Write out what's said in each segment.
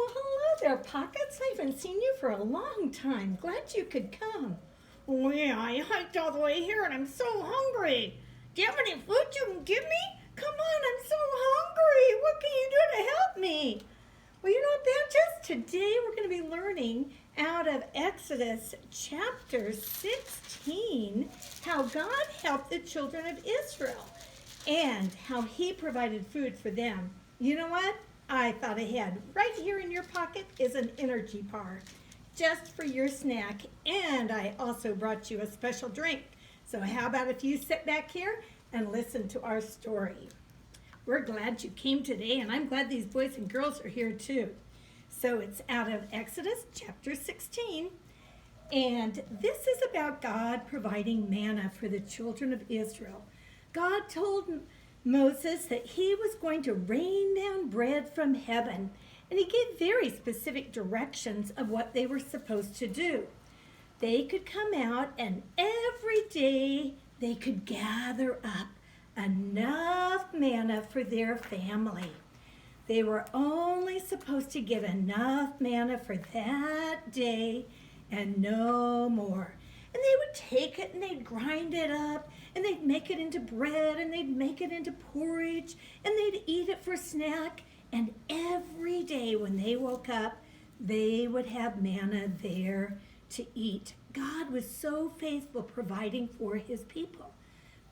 Well, hello there, Pockets. I haven't seen you for a long time. Glad you could come. Oh yeah, I hiked all the way here and I'm so hungry. Do you have any food you can give me? Come on, I'm so hungry. What can you do to help me? Well, you know what, Baptist? Today we're going to be learning out of Exodus chapter 16 how God helped the children of Israel and how he provided food for them. You know what? I thought ahead. Right here in your pocket is an energy bar just for your snack, and I also brought you a special drink. So how about if you sit back here and listen to our story? We're glad you came today, and I'm glad these boys and girls are here too. So it's out of Exodus chapter 16, and this is about God providing manna for the children of Israel. God told Moses that he was going to rain down bread from heaven, and he gave very specific directions of what they were supposed to do. They could come out, and every day they could gather up enough manna for their family. They were only supposed to get enough manna for that day and no more. And they would take it and they'd grind it up and they'd make it into bread and they'd make it into porridge and they'd eat it for a snack. And every day when they woke up, they would have manna there to eat. God was so faithful providing for his people.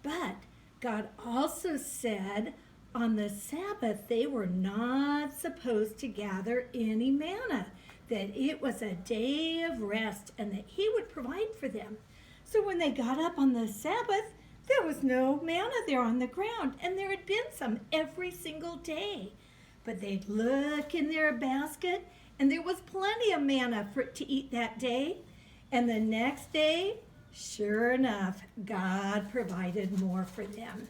But God also said on the Sabbath they were not supposed to gather any manna, that it was a day of rest and that he would provide for them. So when they got up on the Sabbath, there was no manna there on the ground, and there had been some every single day. But they'd look in their basket, and there was plenty of manna to eat that day. And the next day, sure enough, God provided more for them.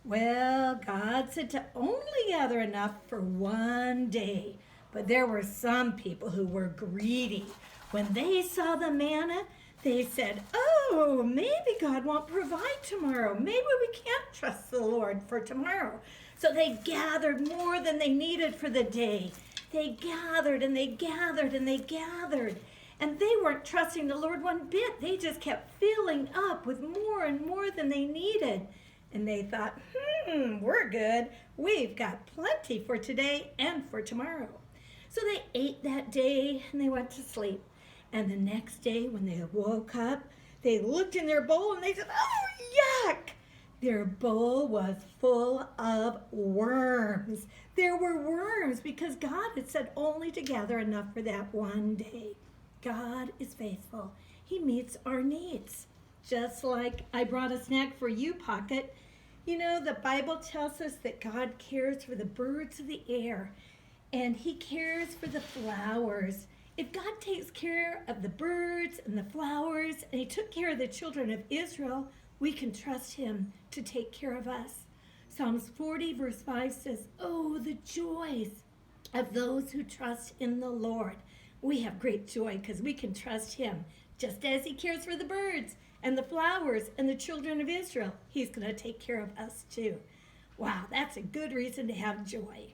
Well, God said to only gather enough for one day. But there were some people who were greedy. When they saw the manna, they said, oh, maybe God won't provide tomorrow. Maybe we can't trust the Lord for tomorrow. So they gathered more than they needed for the day. They gathered and they gathered and they gathered. And they weren't trusting the Lord one bit. They just kept filling up with more and more than they needed. And they thought, we're good. We've got plenty for today and for tomorrow. So they ate that day and they went to sleep. And the next day when they woke up, they looked in their bowl and they said, oh, yuck! Their bowl was full of worms. There were worms because God had said only to gather enough for that one day. God is faithful. He meets our needs. Just like I brought a snack for you, Pocket. You know, the Bible tells us that God cares for the birds of the air, and he cares for the flowers. If God takes care of the birds and the flowers, and he took care of the children of Israel, we can trust him to take care of us. Psalms 40 verse 5 says, oh, the joys of those who trust in the Lord. We have great joy because we can trust him. Just as he cares for the birds and the flowers and the children of Israel, he's going to take care of us too. Wow, that's a good reason to have joy.